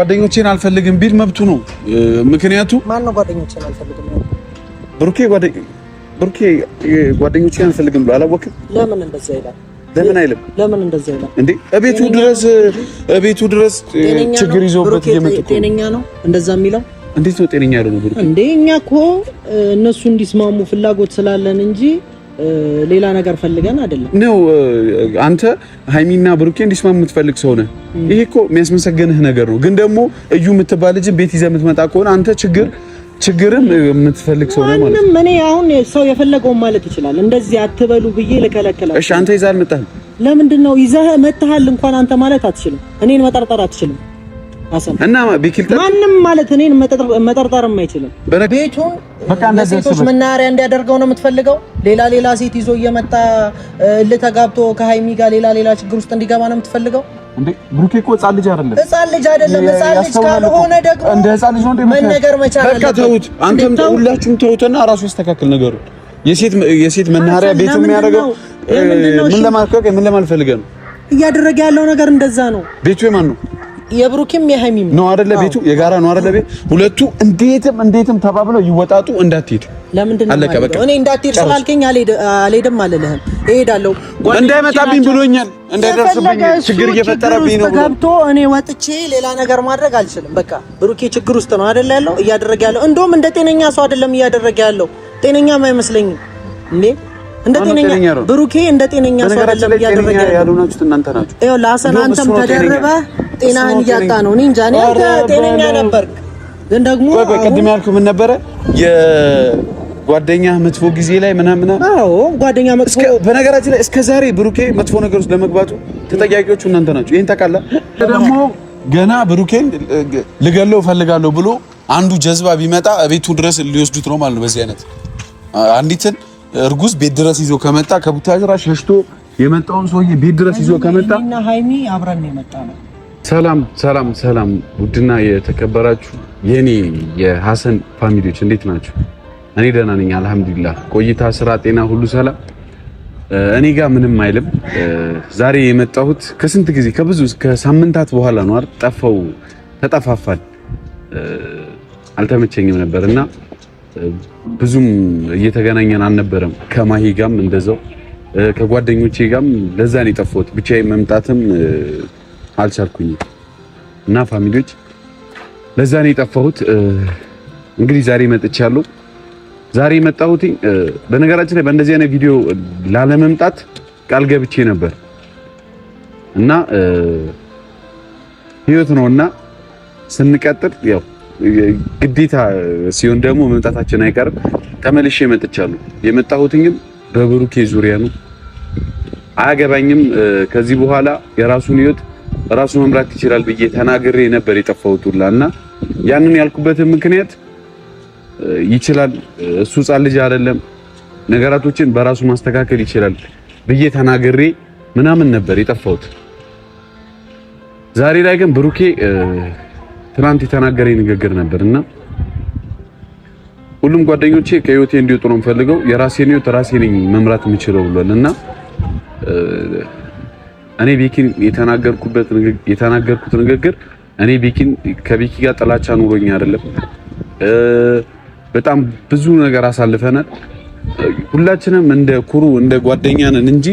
ጓደኞቼን አልፈልግም ቢል መብቱ ነው። ምክንያቱም ማን ነው ጓደኞቼን አልፈልግም ያለው? ብሩኬ ጓደኞቼን አልፈልግም ብሎ አላወቅም። ለምን እንደዛ ይላል? ለምን አይልም? ለምን እንደዛ ይላል እንዴ? እቤቱ ድረስ ችግር ይዞበት እየመጡ ጤነኛ ነው እንደዛ የሚለው? እንዴት ነው ጤነኛ ያለው ነው? እንዴ እኛ እኮ እነሱ እንዲስማሙ ፍላጎት ስላለን እንጂ ሌላ ነገር ፈልገን አይደለም ነው። አንተ ሃይሚና ብሩኬ እንዲስማሙ የምትፈልግ ሰው ነህ። ይሄ እኮ የሚያስመሰግንህ ነገር ነው። ግን ደግሞ እዩ የምትባል ልጅ ቤት ይዘህ የምትመጣ ከሆነ አንተ ችግርም የምትፈልግ ሰው ነህ ማለት ነው። እኔ አሁን ሰው የፈለገውን ማለት ይችላል። እንደዚህ አትበሉ ብዬ ልከለከላችሁ። እሺ አንተ ይዘህ አልመጣህም? ለምንድን ነው ይዘህ መጥተሃል እንኳን አንተ ማለት አትችልም። እኔን መጠርጠር አትችልም። እና ቢኪልታ ማንም ማለት እኔን መጠርጠርም አይችልም። ቤቱን በቃ ለሴቶች መናኸሪያ እንዲያደርገው ነው የምትፈልገው? ሌላ ሴት ይዞ እየመጣ ልተጋብቶ ከሃይሚ ጋር ሌላ ችግር ውስጥ እንዲገባ ነው የምትፈልገው? እንዴ ብሩኬ እኮ ህፃን ልጅ አይደለም። ህፃን ልጅ ካልሆነ ደግሞ እንደ ህፃን ልጅ ነው መነገር መቻል አለበት። በቃ ተውት። አንተም ሁላችሁም ተውትና ራሱ ያስተካክል ነገሩ። የሴት መናኸሪያ ቤት የሚያደርገው ምን ለማለት ፈልገህ ነው? እያደረገ ያለው ነገር እንደዛ ነው። ቤቱ የማን ነው? የብሩክም የሃይሚም ነው አይደለ? ቤቱ የጋራ ነው አይደለ? ቤት ሁለቱ እንዴትም ተባብለው ይወጣጡ። እንዳትሄድ ለምንድን ነው እኔ እንዳትሄድ ስላልከኝ አልሄድም አልልህም። እሄዳለሁ። እንዳይመጣብኝ ብሎኛል። እንዳይደርስብኝ ችግር እየፈጠረብኝ ነው። ገብቶ እኔ ወጥቼ ሌላ ነገር ማድረግ አልችልም። በቃ ብሩኬ ችግር ውስጥ ነው አይደለ ያለው እያደረገ ያለው። እንደውም እንደ ጤነኛ ሰው አይደለም እያደረገ ያለው። ጤነኛም አይመስለኝም እንዴ እንደ ጤነኛ ብሩኬ እንደ ጤነኛ ሰው አይደለም እያደረገ ያለው። እናንተ ናችሁ። ይኸው ላሰና አንተም ተደረበህ ጤናህን እያጣ ነው። እኔ እንጃ እኔ ጤነኛ ነበርክ፣ ግን ደግሞ ቅድም ያልኩህ ምን ነበረ? የጓደኛ መጥፎ ጊዜ ላይ ምናምን። አዎ ጓደኛ መጥፎ። በነገራችን ላይ እስከ ዛሬ ብሩኬ መጥፎ ነገር ውስጥ ለመግባቱ ተጠያቂዎቹ እናንተ ናችሁ። ይሄን ታውቃለህ። ደግሞ ገና ብሩኬን ልገለው ፈልጋለሁ ብሎ አንዱ ጀዝባ ቢመጣ ቤቱ ድረስ ሊወስዱት ነው ማለት ነው። በዚህ አይነት አንዲትን እርጉዝ ቤት ድረስ ይዞ ከመጣ ከቡታጅራ ሸሽቶ የመጣውን ሰውዬ ቤት ድረስ ይዞ ከመጣ እና ሃይሚ አብረን የመጣ ነው። ሰላም ውድና የተከበራችሁ የኔ የሐሰን ፋሚሊዎች እንዴት ናችሁ? እኔ ደህና ነኝ አልሐምዱሊላህ። ቆይታ፣ ስራ፣ ጤና ሁሉ ሰላም። እኔ ጋር ምንም አይልም። ዛሬ የመጣሁት ከስንት ጊዜ ከሳምንታት በኋላ ነው አይደል? ተጠፋፋን፣ አልተመቸኝም ነበርና ብዙም እየተገናኘን አልነበረም። ከማሂ ጋርም እንደዛው ከጓደኞቼ ጋርም ለዛ ነው የጠፋሁት። ብቻዬን መምጣትም አልቻልኩኝም እና ፋሚሊዎች ለዛ ነው የጠፋሁት። እንግዲህ ዛሬ መጥቻለሁ። ዛሬ የመጣሁት በነገራችን ላይ በእንደዚህ አይነት ቪዲዮ ላለመምጣት ቃል ገብቼ ነበር እና ህይወት ነውና ስንቀጥል ያው ግዴታ ሲሆን ደግሞ መምጣታችን አይቀርም። ተመልሼ መጥቻለሁ። የመጣሁትኝም በብሩኬ ዙሪያ ነው። አያገባኝም። ከዚህ በኋላ የራሱን ህይወት ራሱ መምራት ይችላል ብዬ ተናግሬ ነበር የጠፋሁት ሁላ እና ያንን ያልኩበትን ምክንያት ይችላል እሱ ህፃን ልጅ አይደለም፣ ነገራቶችን በራሱ ማስተካከል ይችላል ብዬ ተናግሬ ምናምን ነበር የጠፋሁት። ዛሬ ላይ ግን ብሩኬ ትናንት የተናገረኝ ንግግር ነበርና ሁሉም ጓደኞቼ ከህይወቴ እንዲወጡ ነው የምፈልገው፣ የራሴን ህይወት ራሴ ነኝ መምራት የምችለው ብሏልና እኔ ቤኪን የተናገርኩት ንግግር እኔ ከቤኪ ጋር ጥላቻ ኑሮኝ አይደለም። በጣም ብዙ ነገር አሳልፈናል። ሁላችንም እንደ ጓደኛ ነን እንጂ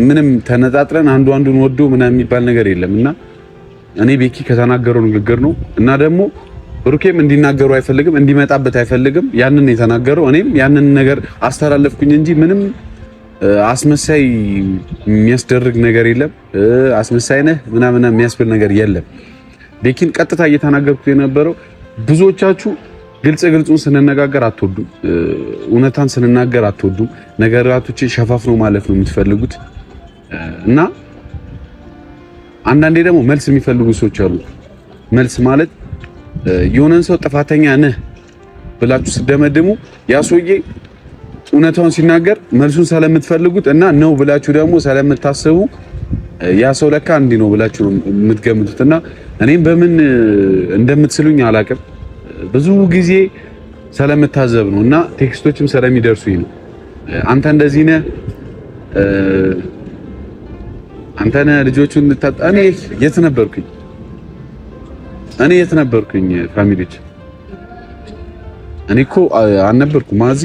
ምንም ተነጣጥረን አንዱን ወዶ ምናምን የሚባል ነገር የለምና እኔ ቤኪ ከተናገረው ንግግር ነው እና ደግሞ ብሩኬም እንዲናገሩ አይፈልግም፣ እንዲመጣበት አይፈልግም። ያንን የተናገረው እኔም ያንን ነገር አስተላለፍኩኝ እንጂ ምንም አስመሳይ የሚያስደርግ ነገር የለም። አስመሳይ ነህ ምናምን የሚያስብል ነገር የለም። ቤኪን ቀጥታ እየተናገርኩት የነበረው ብዙዎቻችሁ ግልጹን ስንነጋገር አትወዱም፣ እውነታን ስንናገር አትወዱም። ነገራቶችን ሸፋፍኖ ማለፍ ነው የምትፈልጉት እና አንዳንዴ ደግሞ መልስ የሚፈልጉ ሰዎች አሉ። መልስ ማለት የሆነን ሰው ጥፋተኛ ነህ ብላችሁ ስደመድሙ ያ ሰውዬ እውነታውን ሲናገር መልሱን ስለምትፈልጉት እና ነው ብላችሁ ደግሞ ስለምታስቡ ያ ሰው ለካ እንዲህ ነው ብላችሁ ነው የምትገምቱትና እኔም በምን እንደምትስሉኝ አላውቅም። ብዙ ጊዜ ስለምታዘብ ነው እና ቴክስቶችም ስለሚደርሱኝ ነው። አንተ እንደዚህ ነህ፣ አንተ ነህ ልጆቹን እኔ የት ነበርኩኝ? እኔ የት ነበርኩኝ ፋሚሊዎች? እኔ እኮ አልነበርኩም ማዚ።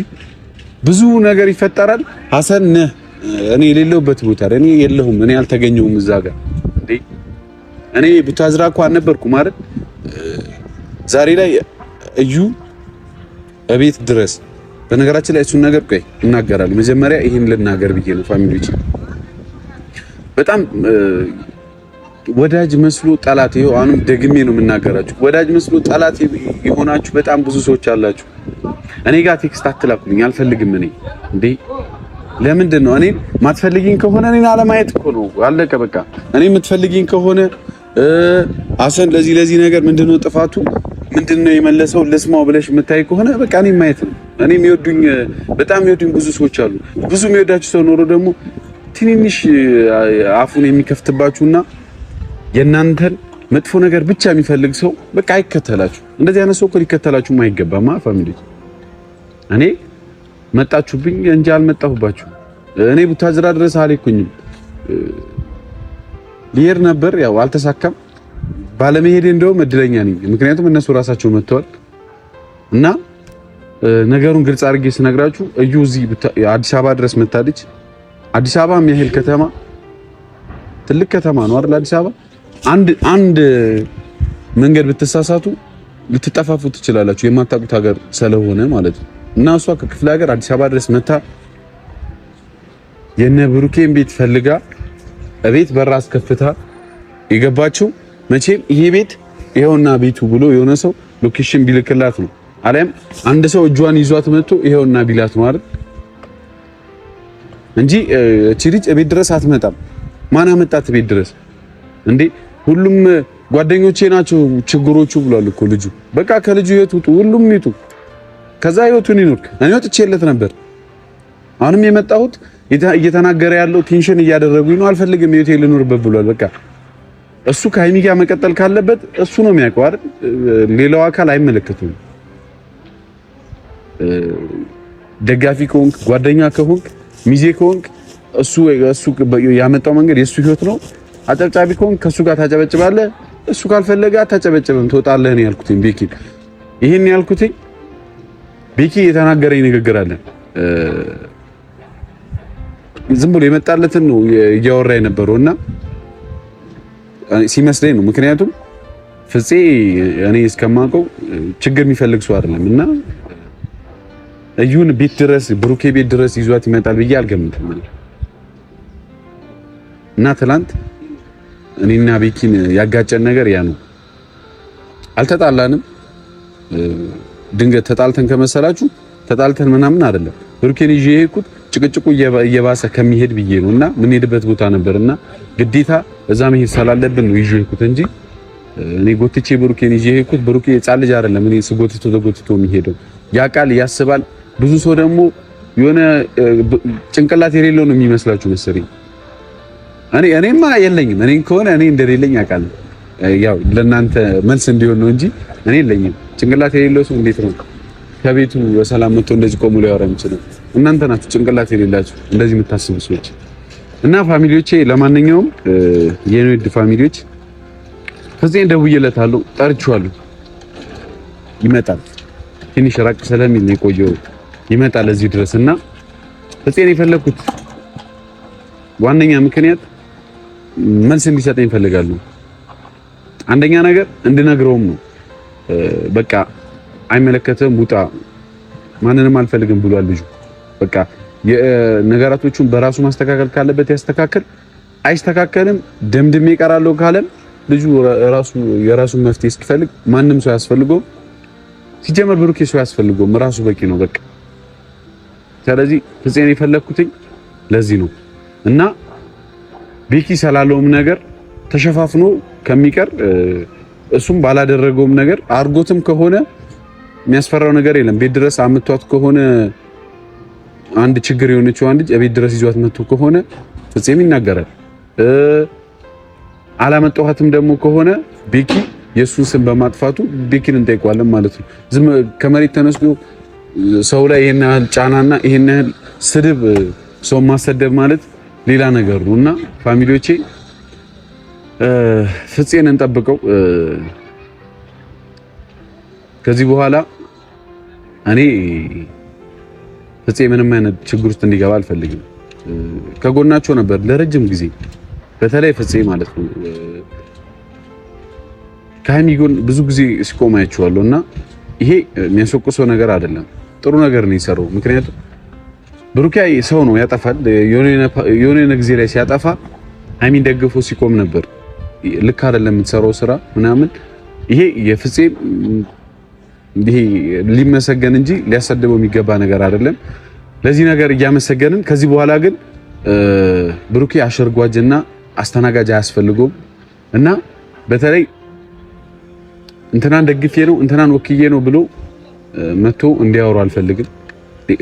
ብዙ ነገር ይፈጠራል ሐሰን ነህ እኔ የሌለሁበት ቦታ እኔ የለሁም እኔ አልተገኘሁም እዛ ጋር እንዴ እኔ ቡታዝራ እኮ አልነበርኩም አይደል ዛሬ ላይ እዩ እቤት ድረስ በነገራችን ላይ እሱን ነገር ቆይ እናገራለሁ መጀመሪያ ይሄን ልናገር ብዬ ነው ፋሚሊዎች በጣም ወዳጅ መስሎ ጠላት ይኸው አሁንም ደግሜ ነው የምናገራችሁ ወዳጅ መስሎ ጠላት የሆናችሁ በጣም ብዙ ሰዎች አላችሁ እኔ ጋር ቴክስት አትላኩልኝ አልፈልግም እኔ እንዴ ለምንድን ነው እኔ ማትፈልጊኝ ከሆነ እኔን አለማየት እኮ ነው አለቀ በቃ እኔ የምትፈልጊኝ ከሆነ ሐሰን ለዚህ ነገር ምንድነው ጥፋቱ ምንድነው የመለሰው ለስማው ብለሽ የምታይ ከሆነ በቃ እኔ ማየት ነው እኔ የሚወዱኝ በጣም የሚወዱኝ ብዙ ሰዎች አሉ ብዙ የሚወዳችሁ ሰው ኖሮ ደግሞ ትንንሽ አፉን የሚከፍትባችሁና የናንተን መጥፎ ነገር ብቻ የሚፈልግ ሰው በቃ አይከተላችሁ እንደዚህ አይነት ሰው እኮ ሊከተላችሁም አይገባማ ፋሚሊ እኔ መጣችሁብኝ እንጂ አልመጣሁባችሁ እኔ ቡታዝራ ድረስ አልሄድኩኝም ሊሄድ ነበር ያው አልተሳካም ባለመሄድ እንደውም እድለኛ ነኝ ምክንያቱም እነሱ ራሳቸው መጥተዋል እና ነገሩን ግልጽ አድርጌ ስነግራችሁ እዩ እዚህ አዲስ አበባ ድረስ መጣለች አዲስ አበባ የሚያህል ከተማ ትልቅ ከተማ ነው አይደል አዲስ አበባ አንድ መንገድ ብትሳሳቱ ልትጠፋፉ ትችላላችሁ የማታውቁት ሀገር ስለሆነ ማለት ነው እና እሷ ከክፍለ ሀገር አዲስ አበባ ድረስ መጣ የነ ብሩኬን ቤት ፈልጋ እቤት በራስ ከፍታ የገባችው መቼም ይሄ ቤት ይሄውና ቤቱ ብሎ የሆነ ሰው ሎኬሽን ቢልክላት ነው አለም አንድ ሰው እጇን ይዟት መጥቶ ይሄውና ቢላት ነው አይደል እንጂ እቺ ልጅ ቤት ድረስ አትመጣም ማን አመጣት ቤት ድረስ እንዴ ሁሉም ጓደኞቼ ናቸው ችግሮቹ ብሏል እኮ ልጁ በቃ ከልጁ ህይወት ውጡ ሁሉም ይጡ ከዛ ህይወቱን ይኖር እኔ ወጥቼለት ነበር አሁንም የመጣሁት እየተናገረ ያለው ቴንሽን እያደረጉኝ ነው አልፈልግም ህይወቴ ልኖርበት ብሏል በቃ እሱ ከሀይሚ ጋር መቀጠል ካለበት እሱ ነው የሚያውቀው አይደል ሌላው አካል አይመለከቱም ደጋፊ ከሆንክ ጓደኛ ከሆንክ ሚዜ ከሆንክ እሱ ያመጣው መንገድ የሱ ህይወት ነው አጨብጫቢ ከሆንክ ከሱ ጋር ታጨበጭባለህ እሱ ካልፈለገ አታጨበጭብም ትወጣለህ ነው ያልኩትኝ ቤኪ ይሄን ያልኩትኝ ቤኪ የተናገረኝ ንግግር አለ ዝም ብሎ የመጣለትን ነው እያወራ የነበረውና ሲመስለኝ ነው ምክንያቱም ፍፄ እኔ እስከማውቀው ችግር የሚፈልግ ሰው አይደለምና እዩን ቤት ድረስ ብሩኬ ቤት ድረስ ይዟት ይመጣል ብዬ አልገምትም እና ትላንት እኔና ቤኪን ያጋጨን ነገር ያ ነው አልተጣላንም ድንገት ተጣልተን ከመሰላችሁ ተጣልተን ምናምን አይደለም ብሩኬን ይዤ የሄድኩት ጭቅጭቁ እየባሰ ከሚሄድ ብዬ ነውና ምን ሄድበት ቦታ ነበርና ግዴታ እዛ መሄድ ስላለብን ነው ይዤ የሄድኩት እንጂ እኔ ጎትቼ ብሩኬን ይዤ የሄድኩት ብሩኬ የጻል ልጅ አይደለም እኔ ተጎትቶ የሚሄደው ያቃል ያስባል ብዙ ሰው ደግሞ የሆነ ጭንቅላት የሌለው ነው የሚመስላችሁ መሰለኝ እኔማ የለኝም እኔ ከሆነ እኔ እንደሌለኝ ያቃል ያው ለእናንተ መልስ እንዲሆን ነው እንጂ እኔ የለኝም ጭንቅላት የሌለው ሰው እንዴት ነው ከቤቱ በሰላም መጥቶ እንደዚህ ቆሞ ሊያወራ የሚችለው እናንተ ናችሁ ጭንቅላት የሌላችሁ እንደዚህ የምታስቡ ሰዎች እና ፋሚሊዎቼ ለማንኛውም የኔድ ፋሚሊዎች ከዚህ ደውዬለታለሁ ጠርቼዋለሁ ይመጣል ትንሽ ራቅ ስለሚል ነው የቆየው ይመጣል እዚህ ድረስና እዚህ የፈለኩት ዋነኛ ምክንያት መልስ እንዲሰጠኝ ፈልጋለሁ አንደኛ ነገር እንድነግረውም ነው በቃ አይመለከተም ውጣ ማንንም አልፈልግም ብሏል ልጁ በቃ የነገራቶቹን በራሱ ማስተካከል ካለበት ያስተካክል አይስተካከልም ደምድሜ እቀራለሁ ካለም ልጁ ራሱ የራሱን መፍትሄ እስኪፈልግ ማንም ሰው ያስፈልገው ሲጀመር ብሩኬ ሰው ያስፈልገው ራሱ በቂ ነው በቃ ስለዚህ ፍፄን የፈለኩትኝ ለዚህ ነው እና ቤኪ ሰላለውም ነገር ተሸፋፍኖ ከሚቀር እሱም ባላደረገውም ነገር አርጎትም ከሆነ የሚያስፈራው ነገር የለም ቤት ድረስ አምጥቷት ከሆነ አንድ ችግር የሆነችው አንድ ቤት ድረስ ይዟት መጥቶ ከሆነ ፍፄም ይናገራል አላመጣኋትም ደግሞ ከሆነ ቤኪ የሱን ስም በማጥፋቱ ቤኪን እንጠይቀዋለን ማለት ነው ዝም ከመሬት ተነስቶ ሰው ላይ ይሄን ያህል ጫናና ይሄን ያህል ስድብ ሰው ማሰደብ ማለት ሌላ ነገር ነውና ፋሚሊዎቼ ፍፄን እንጠብቀው ከዚህ በኋላ እኔ ፍፄ ምንም አይነት ችግር ውስጥ እንዲገባ አልፈልግም። ከጎናቸው ነበር ለረጅም ጊዜ በተለይ ፍፄ ማለት ነው ከሀይሚ ጎን ብዙ ጊዜ ሲቆም አይቼዋለሁ እና ይሄ የሚያስወቅሰው ነገር አይደለም፣ ጥሩ ነገር ነው የሰራው። ምክንያቱም ብሩኬ ሰው ነው ያጠፋል። የሆነ ጊዜ ላይ ሲያጠፋ ሀይሚን ደግፎ ሲቆም ነበር። ልክ አይደለም የምትሰራው ስራ ምናምን። ይሄ የፍፄ ይሄ ሊመሰገን እንጂ ሊያሰድበው የሚገባ ነገር አይደለም። ለዚህ ነገር እያመሰገንን ከዚህ በኋላ ግን ብሩኬ አሸርጓጅና አስተናጋጅ አያስፈልገውም እና በተለይ እንትናን ደግፌ ነው እንትናን ወክዬ ነው ብሎ መጥቶ እንዲያወሩ አልፈልግም።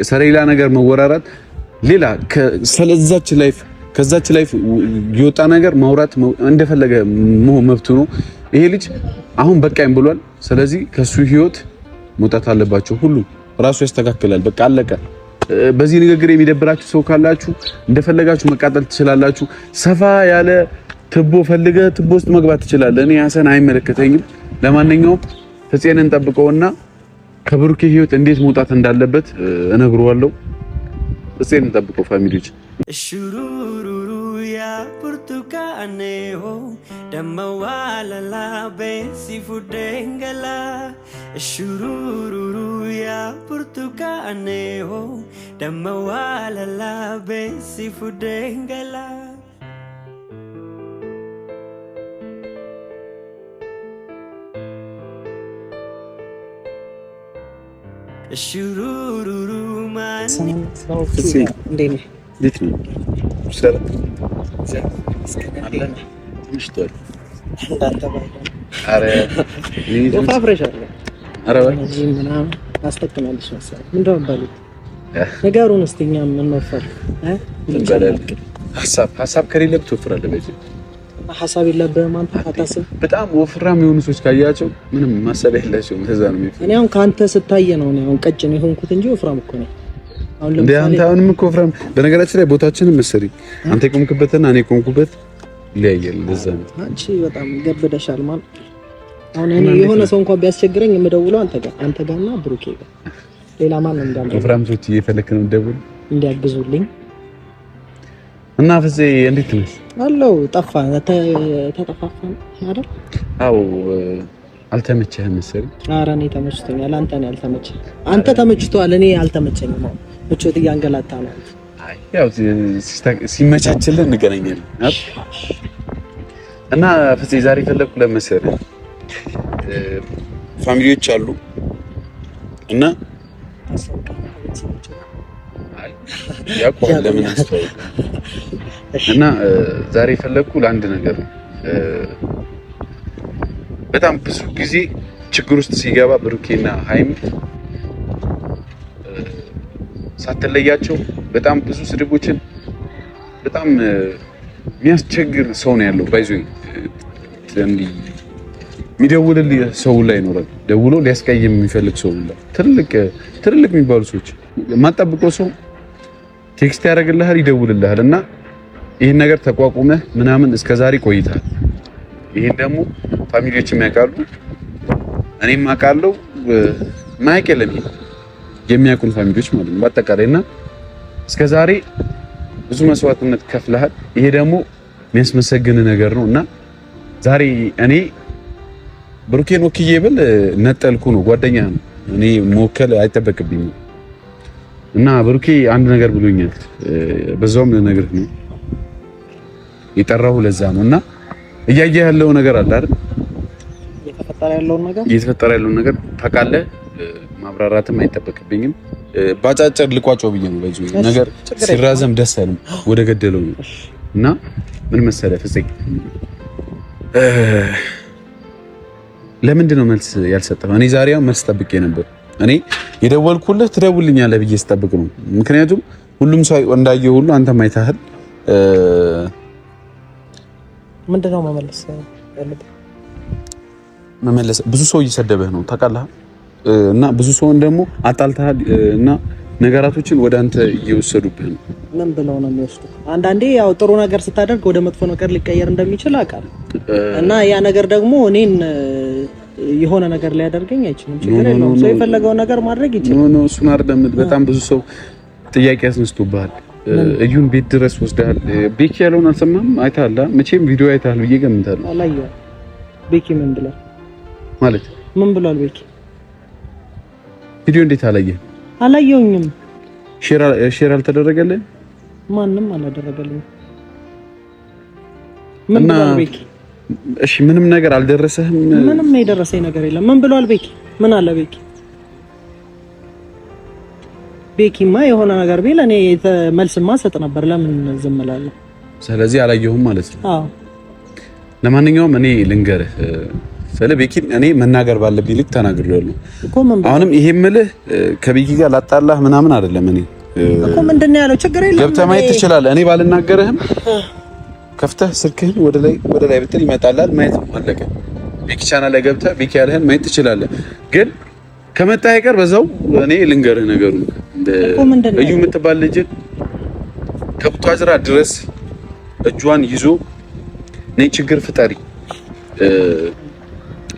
ስለሌላ ነገር መወራራት ሌላ ስለዛች ላይፍ ከዛች ላይፍ የወጣ ነገር ማውራት እንደፈለገ መብቱ ነው። ይሄ ልጅ አሁን በቃኝ ብሏል። ስለዚህ ከሱ ህይወት መውጣት አለባቸው። ሁሉ ራሱ ያስተካክላል። በቃ አለቀ። በዚህ ንግግር የሚደብራችሁ ሰው ካላችሁ እንደፈለጋችሁ መቃጠል ትችላላችሁ። ሰፋ ያለ ትቦ ፈልገ ትቦ ውስጥ መግባት ትችላለህ። እኔ ሀሰን አይመለከተኝም። ለማንኛውም ፍፄን እንጠብቀውና ከብሩኬ ህይወት እንዴት መውጣት እንዳለበት እነግረዋለሁ። ፍፄን እንጠብቀው ፋሚሊዎች። ሹሩሩሩ ያ ብርቱካኔሆ ደመዋለላ ቤሲፉደንገላ ሹሩሩሩ ያ ብርቱካኔሆ ደመዋለላ ቤሲፉደንገላ ሹሩሩሩ ማን እንዴት ነው? ሰላም አለን። ምሽቷል። አረ ምናምን አስተካክላለሽ መሰለኝ። ምንድነው ባሉት ነገሩን እስቲ እኛም እንወፈር ሀሳብ ከሌለ ትወፍራለህ። በዚህ ሀሳብ የለብህም አንተ አታስብ። በጣም ወፍራም የሆኑ ሰዎች ካያቸው ምንም ማሰብ የላቸውም። ተዛ ነው የሚፈው። እኔ አሁን ካንተ ስታየ ነው እኔ አሁን ቀጭን የሆንኩት እንጂ ወፍራም እኮ ነኝ። አሁን ለምሳሌ አንተ አሁንም እኮ ወፍራም። በነገራችን ላይ ቦታችንን መሰሪ አንተ የቆምክበትና እኔ የቆምኩበት ይለያያል። ለዛ ነው አንቺ በጣም ገብደሻል ማለት። አሁን እኔ የሆነ ሰው እንኳን ቢያስቸግረኝ የምደውለው አንተ ጋርና ብሩኬ ጋር፣ ሌላ ማን ነው እንዳለ ወፍራም ሰዎች እየፈለክ ነው ደውል እንዲያግዙልኝ እና ፍፄ እንዴት ነህ? አለው ጠፋ ተጠፋፋን አይደል? አዎ አልተመቸህም መሰለኝ። ኧረ እኔ ተመችቶኛል። አንተ ነው ያልተመቸህ። አንተ ተመችቶሃል፣ እኔ አልተመቸኝም። አሁን ምቾት እያንገላታ ነው። አይ ያው ሲመቻችልን እንገናኛለን እና ፍፄ ዛሬ ፈለኩ ለመሰለህ ፋሚሊዎች አሉ እና ያቋል ለምን አስተዋወቅ እና ዛሬ ፈለኩ ለአንድ ነገር ነው። በጣም ብዙ ጊዜ ችግር ውስጥ ሲገባ ብሩኬና ሃይሚ ሳትለያቸው በጣም ብዙ ስድቦችን በጣም የሚያስቸግር ሰው ነው ያለው። ባይዞ እንዲህ የሚደውልልህ ሰው ላይ ይኖራል። ደውሎ ሊያስቀይም የሚፈልግ ሰው ላይ ትልልቅ የሚባሉ ሰዎች የማትጠብቀው ሰው ቴክስት ያደርግልሃል፣ ይደውልልሃል እና ይሄን ነገር ተቋቁመህ ምናምን እስከዛሬ ቆይታል። ይሄን ደግሞ ፋሚሊዎችም ያውቃሉ፣ እኔም አውቃለሁ። ማያውቅ የለም የሚያውቁን ፋሚሊዎች ማለት ነው በአጠቃላይ እና እስከዛሬ ብዙ መስዋዕትነት ከፍለሃል። ይሄ ደግሞ የሚያስመሰግን ነገር ነው እና ዛሬ እኔ ብሩኬን ወክዬ ብል ነጠልኩ ነው። ጓደኛ ነው፣ እኔ መወከል አይጠበቅብኝም እና ብሩኬ አንድ ነገር ብሎኛል። በዛውም ነገር ነው የጠራሁ ለዛ ነው እና እያየህ ያለው ነገር አለ አይደል? እየተፈጠረ ያለውን ነገር ታውቃለህ። ማብራራትም አይጠበቅብኝም። ባጫጭር ልቋጮው ብዬ ነው። በዚህ ነገር ሲራዘም ደስ አይልም። ወደ ገደለው ነው እና ምን መሰለህ ፍፄ፣ ለምንድን ነው መልስ ያልሰጠኸው? እኔ ዛሬው መልስ ጠብቄ ነበር። እኔ የደወልኩልህ ትደውልልኛለህ ብዬ ስጠብቅ ነው። ምክንያቱም ሁሉም ሰው እንዳየው ሁሉ አንተም አይተሃል። ምንድነው መመለስ ብዙ ሰው እየሰደበህ ነው ታውቃለህ። እና ብዙ ሰውን ደግሞ አጣልተሃል እና ነገራቶችን ወደ አንተ እየወሰዱብህ ነው። ምን ብለው ነው የሚወስዱ? አንዳንዴ ያው ጥሩ ነገር ስታደርግ ወደ መጥፎ ነገር ሊቀየር እንደሚችል አውቃለሁ። እና ያ ነገር ደግሞ እኔን የሆነ ነገር ሊያደርገኝ አይችልም። ችግር የለውም። ሰው የፈለገውን ነገር ማድረግ ይችላል። ኖ እሱን አይደለም። በጣም ብዙ ሰው ጥያቄ ያስነስቶብሃል። እዩን ቤት ድረስ ወስደሃል። ቤኪ ያለውን አልሰማም? አይተሃል? መቼም ቪዲዮ አይተሃል ብዬ ገምታለሁ። አላየሁም። ቤኪ ምን ብሏል ማለት ምን ብሏል? ቤኪ ቪዲዮ እንዴት አላየህ? አላየሁኝም። ሼር አልተደረገልህ? ማንም አላደረገልኝም። ምን ብሏል ቤኪ? እሺ ምንም ነገር አልደረሰህም? ምንም የደረሰኝ ነገር የለም። ምን ብሏል ቤኪ? ምን አለ ቤኪ? ቤኪማ የሆነ ነገር ቢል እኔ መልስማ ሰጥ ነበር። ለምን ዝም እላለሁ? ስለዚህ አላየሁም ማለት ነው። አዎ ለማንኛውም እኔ ልንገርህ ስለ ቤኪ እኔ መናገር ባለብኝ ልክ ተናግሬያለሁ እኮ። አሁንም ይሄ ምልህ ከቤኪ ጋር ላጣላህ ምናምን አይደለም። እኔ እኮ ምንድነው ያለው? ችግር የለም ገብተህ ማየት ትችላለህ። እኔ ባልናገርህም ከፍተህ ስልክህን ወደ ላይ ብትል ይመጣላል። ማየት አለቀ። ቤኪ ቻናል ላይ ገብተህ ቤኪ ያለህን ማየት ትችላለህ። ግን ከመጣ አይቀር በዛው እኔ ልንገርህ ነገሩ እዩ የምትባል ልጅ ከቡታጅራ ድረስ እጇን ይዞ ነይ ችግር ፍጠሪ።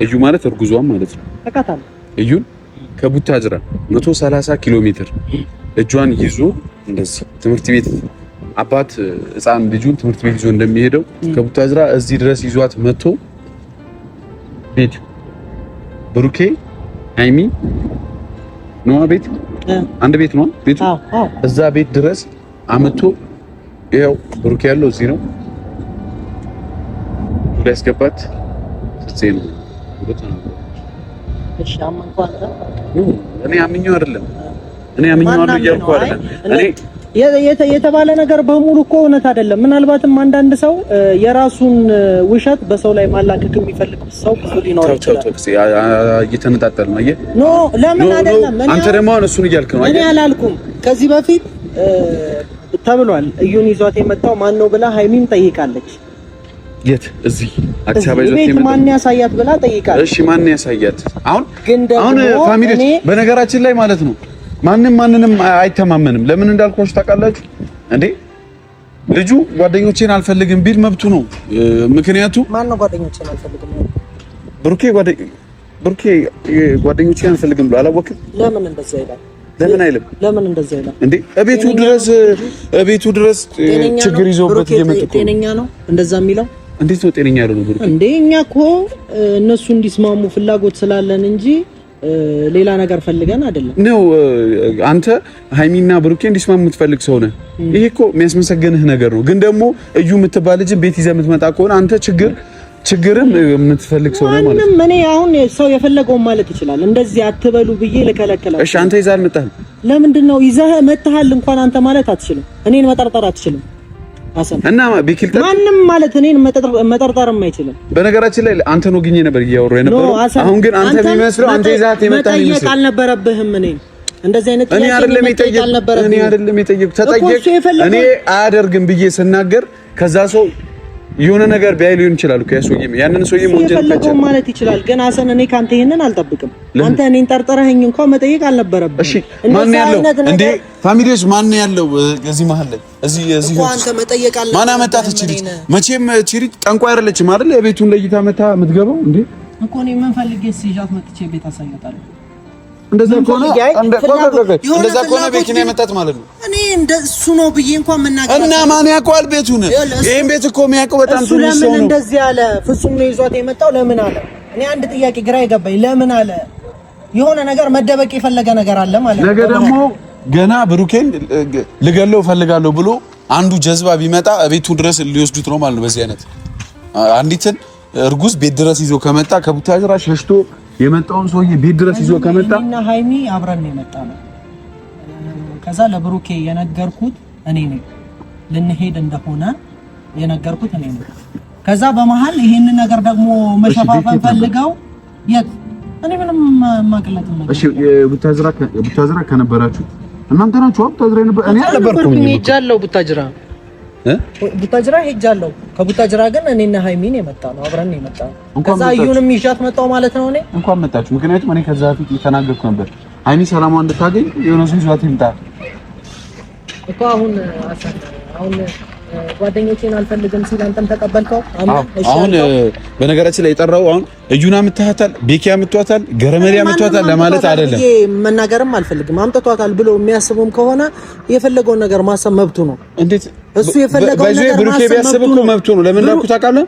እዩ ማለት እርጉዟን ማለት ነው። ተካታለህ። እዩን ከቡታጅራ 130 ኪሎ ሜትር እጇን ይዞ እንደዚህ ትምህርት ቤት አባት ህፃን ልጁን ትምህርት ቤት ይዞ እንደሚሄደው ከቡታጅራ እዚህ ድረስ ይዟት መጥቶ ቤት ብሩኬ ሃይሚ ነው ቤት አንድ ቤት ነው ቤቱ። እዛ ቤት ድረስ አመቶ ይሄው ብሩኬ ያለው እዚህ ነው ያስገባት ስትሴን እሺ አመንኩ። አንተ እኔ አምኜው አይደለም እኔ አምኜው እያልኩ አይደለም። እኔ የተባለ ነገር በሙሉ እኮ እውነት አይደለም። ምናልባትም አንዳንድ ሰው የራሱን ውሸት በሰው ላይ ማላከክ የሚፈልግ ሰው ብዙ ሊኖር ይችላል። እየተነጣጠል ነው። አየህ ኖ ለምን አይደለም። አንተ ደግሞ አሁን እሱን እያልክ ነው። እኔ አላልኩም። ከዚህ በፊት ተብሏል። እዩን ይዟት የመጣው ማን ነው ብላ ሃይሚም ጠይቃለች። የት እዚህ አዲስ አበባ ይዞት የመጣው ማን ያሳያት ብላ ጠይቃለች። እሺ ማን ያሳያት? አሁን ፋሚሊዎች በነገራችን ላይ ማለት ነው ማንንም አይተማመንም። ለምን እንዳልኳችሁ ታውቃላችሁ እንዴ? ልጁ ጓደኞቼን አልፈልግም ቢል መብቱ ነው። ምክንያቱም ማን ነው ጓደኞቼን አልፈልግም? ብሩኬ ጓደኞቼን አልፈልግም ብሎ አላወቅም። ለምን እንደዛ ይላል? ለምን አይልም? ለምን እንደዛ ይላል እንዴ? እቤቱ ድረስ ችግር ይዞበት እየመጡ እኮ ጤነኛ ነው እንደዛ የሚለው? እንዴት ነው ጤነኛ ያለው ብሩኬ? እንዴ እኛ እኮ እነሱ እንዲስማሙ ፍላጎት ስላለን እንጂ ሌላ ነገር ፈልገን አይደለም ነው። አንተ ሃይሚና ብሩኬ እንዲስማሙ የምትፈልግ ሰው ነህ። ይሄ እኮ የሚያስመሰግንህ ነገር ነው። ግን ደግሞ እዩ የምትባል ልጅ ቤት ይዘህ የምትመጣ ከሆነ አንተ ችግርን የምትፈልግ ሰው ነህ ማለት ነው። እኔ አሁን ሰው የፈለገውን ማለት ይችላል። እንደዚህ አትበሉ ብዬ ልከለከለው። እሺ አንተ ይዘህ አልመጣህም? ለምንድን ነው ይዘህ መጥተሃል እንኳን አንተ ማለት አትችልም። እኔን መጠርጠር አትችልም። እና ቢኪልታ ማንም ማለት እኔን መጠርጠርም አይችልም። በነገራችን ላይ አንተ ነው ግኝ ነበር እያወራሁ የነበረው። አሁን ግን አንተ የሚመስለው አንተ ይዛት የመጣህ ይመስል መጠየቅ አልነበረብህም። እንደዚህ አይነት እኔ አይደለም የጠየቁ ተጠየቅ እኔ አያደርግም ብዬ ስናገር ከዛ ሰው የሆነ ነገር ቢያይ ሊሆን ይችላል እኮ ያንን ሰውዬ ወንጀል ፈለገው ማለት ይችላል። ግን ሀሰን እኔ ካንተ ይሄንን አልጠብቅም። አንተ እኔን ጠርጥረኸኝ እንኳን መጠየቅ አልነበረብህም። እሺ ማን ያለው እንዴ? ፋሚሊዎች ማን ያለው እዚህ መሀል ላይ እዚህ አንተ መጠየቅ አልነበረብህም። ማን አመጣት እቺ ልጅ? መቼም እቺ ልጅ ጠንቋይ አይደለችም አይደል? የቤቱን ለይታ መታ የምትገባው እንዴ እኮ እኔ ምን ፈልጌ ሲጃት መጥቼ ቤት አሳይታለሁ። እንደዛ ከሆነ ቤኪን ያመጣት ማለት ነው። እኔ እንደሱ ነው ብዬ እንኳን መናገር እና ማን ያውቀዋል ቤቱን? ይሄን ቤት እኮ የሚያውቀው በጣም ትንሽ ሰው ነው። ለምን እንደዚህ አለ? ፍጹም ነው ይዟት የመጣው ለምን አለ? እኔ አንድ ጥያቄ ግራ ይገባኝ። ለምን አለ? የሆነ ነገር መደበቅ የፈለገ ነገር አለ ማለት ነው። ነገ ደግሞ ገና ብሩኬን ልገለው ፈልጋለሁ ብሎ አንዱ ጀዝባ ቢመጣ ቤቱ ድረስ ሊወስዱት ነው ማለት ነው። በዚህ አይነት አንዲትን እርጉዝ ቤት ድረስ ይዞ ከመጣ ከቡታጅራ ሸሽቶ የመጣውን ሰውዬ ቤት ድረስ ይዞ ከመጣ እና ሃይሚ አብረን ነው የመጣነው። ከዛ ለብሩኬ የነገርኩት እኔ ነኝ፣ ልንሄድ እንደሆነ የነገርኩት እኔ ነኝ። ከዛ በመሃል ይሄን ነገር ደግሞ መሸፋፈን ፈልገው የት እኔ ምንም ማቅለጥ ነው። እሺ ቡታጅራ ከነበራችሁ እናንተ ናችሁ? ቡታጅራ ነበር እኔ አልነበርኩም። ሄጃለሁ ቡታጅራ ሄጃለሁ። ከቡታጅራ ግን እኔና ሃይሚን የመጣነው አብረን ነው የመጣነው። ከዛ እዩንም ይዣት መጣው ማለት ነው። እኔ እንኳን መጣችሁ። ምክንያቱም እኔ ከዛ በፊት የተናገርኩ ነበር ሃይሚ ሰላሟን እንድታገኝ የሆነ ሰው ይዟት ይምጣ እኮ። አሁን ጓደኞቼን አልፈልግም ሲል አንተም ተቀበልከው? አሁን በነገራችን ላይ የጠራው አሁን እዩና ምትሃታል፣ ቤኪያ ምትዋታል፣ ገረመሪያ ምትዋታል ለማለት አይደለም። መናገርም አልፈልግም። አምጥቷታል ብሎ የሚያስቡም ከሆነ የፈለገውን ነገር ማሰብ መብቱ ነው። እንዴት እሱ የፈለገውን ነገር ብሩኬ ቢያስብ እኮ መብቱ ነው። ለምን እንዳልኩ ታውቃለህ?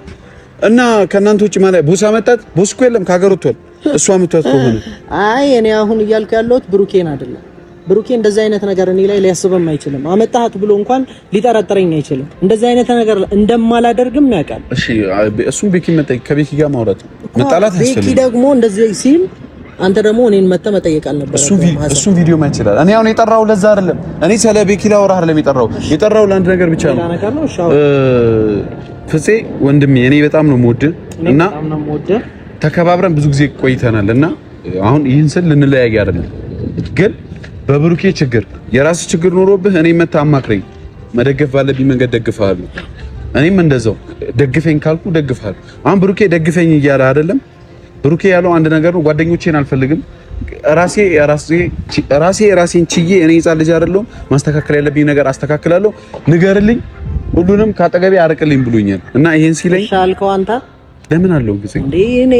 እና ከእናንተ ውጭ ማለት ቦሳ መጣት ቦስ እኮ የለም ከሀገር ወጥቷል። እሷ ምትዋት ከሆነ አይ እኔ አሁን እያልኩ ያለሁት ብሩኬን አይደለም። ብሩኬ እንደዛ አይነት ነገር እኔ ላይ ሊያስብም አይችልም። አመጣሃት ብሎ እንኳን ሊጠረጥረኝ አይችልም። እንደዛ አይነት ነገር እንደማላደርግም ያውቃል። እሺ እሱም ቤኪ መጣይ ከቤኪ ጋር ማውራት መጣላት አይችልም። ቤኪ ደግሞ እንደዚህ ሲል አንተ ደግሞ እኔን መተህ መጠየቅ አልነበረም። እሱም ቪዲዮ ማየት ይችላል። እኔ አሁን የጠራው ለዛ አይደለም። እኔ ስለ ቤኪ ላወራህ አይደለም የጠራው ለአንድ ነገር ብቻ ነው። ፍፄ ወንድሜ እኔ በጣም ነው የምወድህ እና ተከባብረን ብዙ ጊዜ ቆይተናል እና አሁን ይህን ስል ልንለያይ አይደለም ግን በብሩኬ ችግር የራስ ችግር ኖሮብህ እኔ መታ አማክረኝ፣ መደገፍ ባለብኝ መንገድ ደግፍሃለሁ። እኔም እንደዛው ደግፈኝ ካልኩ ደግፍሃለሁ። አሁን ብሩኬ ደግፈኝ እያለ አይደለም። ብሩኬ ያለው አንድ ነገር ነው። ጓደኞቼን አልፈልግም፣ ራሴን ችዬ እኔ ሕፃን ልጅ አይደለሁም፣ ማስተካከል ያለብኝ ነገር አስተካክላለሁ፣ ንገርልኝ፣ ሁሉንም ካጠገቤ አርቅልኝ ብሎኛል እና ይሄን ሲለኝ ሻልከው አንተ ለምን አለው ጊዜ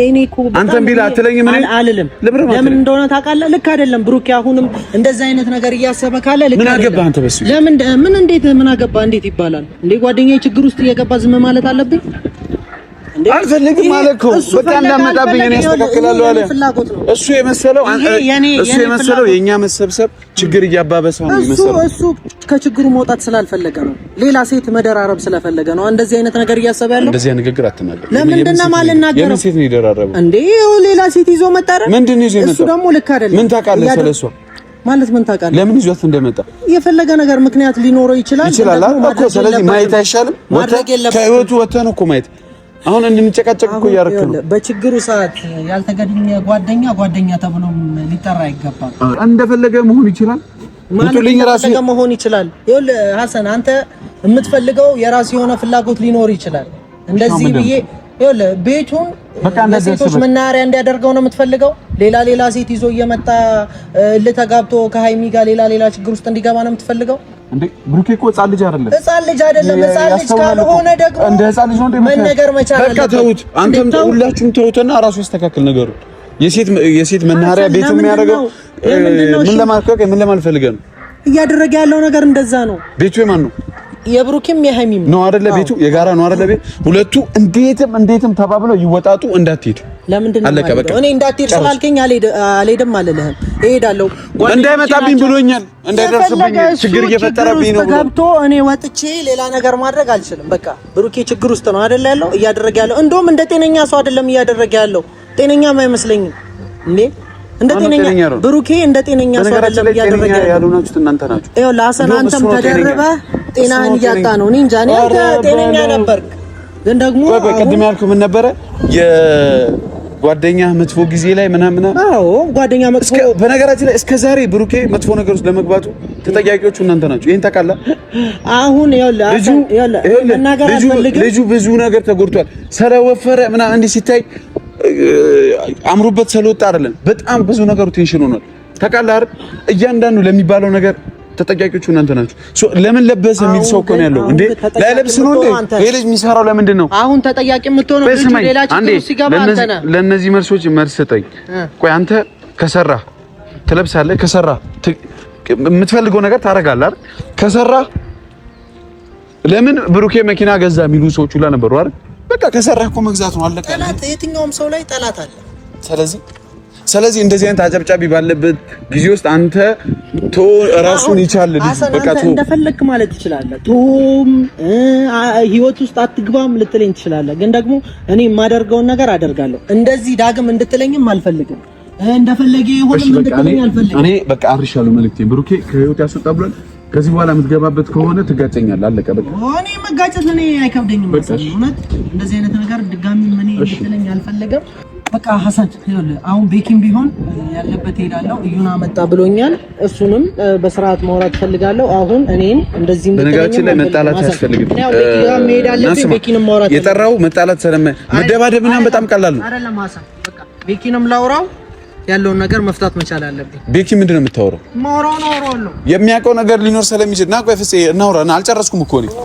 እኔ እኮ አንተም ቢላ አትለኝም። እኔ አልልም። ለምን እንደሆነ ታውቃለህ? ልክ አይደለም ብሩኬ። አሁንም እንደዛ አይነት ነገር እያሰበ ካለ ልክ ምን አገባህ አንተ? በሱ ለምን ምን አገባህ እንዴት ይባላል እንዴ? ጓደኛዬ ችግር ውስጥ እየገባ ዝም ማለት አለብኝ እንዴ? አልፈልግም ማለት እኮ በቃ እንዳመጣብኝ እኔ አስተካክላለሁ አለ። እሱ የመሰለው የኛ መሰብሰብ ችግር እያባበሰ ነው የመሰለው። እሱ ከችግሩ መውጣት ስላልፈለገ ነው። ሌላ ሴት መደራረብ ስለፈለገ ነው እንደዚህ አይነት ነገር እያሰበ ያለው። እንደዚህ አይነት ንግግር አትናገር። ለምንድን ነው የማልናገረው? የምን ሴት ነው የደራረበው እንዴ? ሌላ ሴት ይዞ መጣረ። ምንድን ነው ይዞ መጣ? እሱ ደግሞ ልክ አይደለም። ምን ታውቃለህ ስለሷ? ማለት ምን ታውቃለህ? ለምን ይዟት እንደመጣ የፈለገ ነገር ምክንያት ሊኖረው ይችላል እኮ። ስለዚህ ማየት አይሻልም? ከህይወቱ ወተህ ነው እኮ ማየት። አሁን እንድንጨቃጨቅ እኮ እያደረክ ነው። በችግሩ ሰዓት ያልተገኘ ጓደኛ ተብሎም ሊጠራ አይገባም። እንደፈለገ መሆን ይችላል ማለት መሆን ይችላል። ይኸውልህ ሐሰን አንተ የምትፈልገው የራስ የሆነ ፍላጎት ሊኖር ይችላል። እንደዚህ ብዬ ይኸውልህ ቤቱን ለሴቶች መናኸሪያ እንዲያደርገው ነው የምትፈልገው። ሌላ ሴት ይዞ እየመጣ ልተጋብቶ ከሃይሚ ጋር ሌላ ችግር ውስጥ እንዲገባ ነው የምትፈልገው እንዴ? ብሩኬ እኮ ህፃን ልጅ አይደለም። ህፃን ልጅ ካልሆነ ደግሞ እንደ ህፃን ልጅ ነው መነገር መቻል አለበት። በቃ ተውት። አንተም ሁላችሁም ተውትና ራሱ ያስተካክል ነገሩ። የሴት መናኸሪያ ቤት የሚያደርገው ምን ለማለት ፈልገህ ነው? እያደረገ ያለው ነገር እንደዛ ነው። ቤቱ የማን ነው? የብሩክም የሃይሚም ነው አይደለ? ቤቱ የጋራ ነው አይደለ? ቤት ሁለቱ እንዴትም ተባብለው ይወጣጡ። እንዳትሄድ ለምንድን ነው አለቀ በቃ። እኔ እንዳትሄድ ስላልከኝ አልሄድም አልልህም። እሄዳለሁ። እንዳይመጣብኝ ብሎኛል። እንዳይደርስብኝ ችግር እየፈጠረብኝ ነው ብሎ ገብቶ እኔ ወጥቼ ሌላ ነገር ማድረግ አልችልም። በቃ ብሩኬ ችግር ውስጥ ነው አይደለ ያለው? እያደረገ ያለው እንደውም እንደ ጤነኛ ሰው አይደለም እያደረገ ያለው። ጤነኛም አይመስለኝም እንዴ? እንደ ጤነኛ ብሩኬ እንደ ጤነኛ ሰው አይደለም እያደረገ ያለው። እናንተ ናችሁ። ይኸው ለሐሰን አንተም ተደረበህ ጤናህን እያጣ ነው። እኔ እንጃ እኔ ጤነኛ ነበርክ፣ ግን ደግሞ ቅድም ያልኩህ ምን ነበረ? የጓደኛ መጥፎ ጊዜ ላይ ምናምን። አዎ ጓደኛ መጥፎ። በነገራችን ላይ እስከ ዛሬ ብሩኬ መጥፎ ነገር ውስጥ ለመግባቱ ተጠያቂዎቹ እናንተ ናችሁ። ይሄን ታውቃለህ? አሁን ልጁ ብዙ ነገር ተጎድቷል። ስለወፈረ ምናምን እንዲህ ሲታይ አምሮበት ስለወጣ አይደለም። በጣም ብዙ ነገሩ ቴንሽን ሆኗል። ታውቃለህ አይደል? እያንዳንዱ ለሚባለው ነገር ተጠያቂዎቹ እናንተ ናችሁ። ለምን ለበሰ የሚል ሰው እኮ ነው ያለው እንዴ? ለለብስ ነው እንዴ? ይሄ ልጅ የሚሰራው ለምንድን ነው? አሁን ተጠያቂ የምትሆነው ልጅ ሌላ ችግር ሲገባ አንተ ነህ። ለነዚህ መልሶች መልስ ሰጠኝ። ቆይ አንተ ከሰራህ ትለብሳለህ፣ ከሰራህ የምትፈልገው ነገር ታደርጋለህ አይደል? ከሰራህ ለምን ብሩኬ መኪና ገዛ የሚሉ ሰዎች ሁላ ነበሩ አይደል? በቃ ከሰራህ እኮ መግዛት ነው አለቀ። ጠላት የትኛውም ሰው ላይ ጠላት አለ። ስለዚህ እንደዚህ አይነት አጨብጫቢ ባለበት ጊዜ ውስጥ አንተ ራሱን ይቻል በቃ እንደፈለክ ማለት ትችላለህ። ቶም ህይወት ውስጥ አትግባም ልትለኝ ትችላለህ፣ ግን ደግሞ እኔ የማደርገውን ነገር አደርጋለሁ። እንደዚህ ዳግም እንድትለኝም አልፈልግም። እንደፈለገ ይሁንም እንድትለኝ አልፈልግም። እኔ በቃ አርሻለሁ መልእክቴ። ብሩኬ ከህይወት ያስወጣ ብሏል። ከዚህ በኋላ የምትገባበት ከሆነ ትጋጨኛለህ። አለቀ በቃ። እኔ መጋጨት ለኔ አይከብደኝም። እውነት እንደዚህ አይነት ነገር ድጋሚ ምን እንድትለኝ አልፈልግም። በቃ ሐሰን ይኸውልህ፣ አሁን ቤኪም ቢሆን ያለበት ሄዳለሁ። እዩና መጣ ብሎኛል። እሱንም በስርዓት ማውራት ፈልጋለሁ። አሁን እኔን እንደዚህ በነገራችን ላይ መጣላት አያስፈልግም። ቤኪንም ማውራት የጠራው መጣላት መደባደብ ምናምን በጣም ቀላል ነው አይደለም ሐሰን። በቃ ቤኪንም ላውራው ያለውን ነገር መፍታት መቻል አለብኝ። ቤኪ ምንድነው የምታወራው? ማውራው ነው የሚያውቀው ነገር ሊኖር ስለሚችል ና ቆይ ፍፄ እናውራ። አልጨረስኩም እኮ እኔ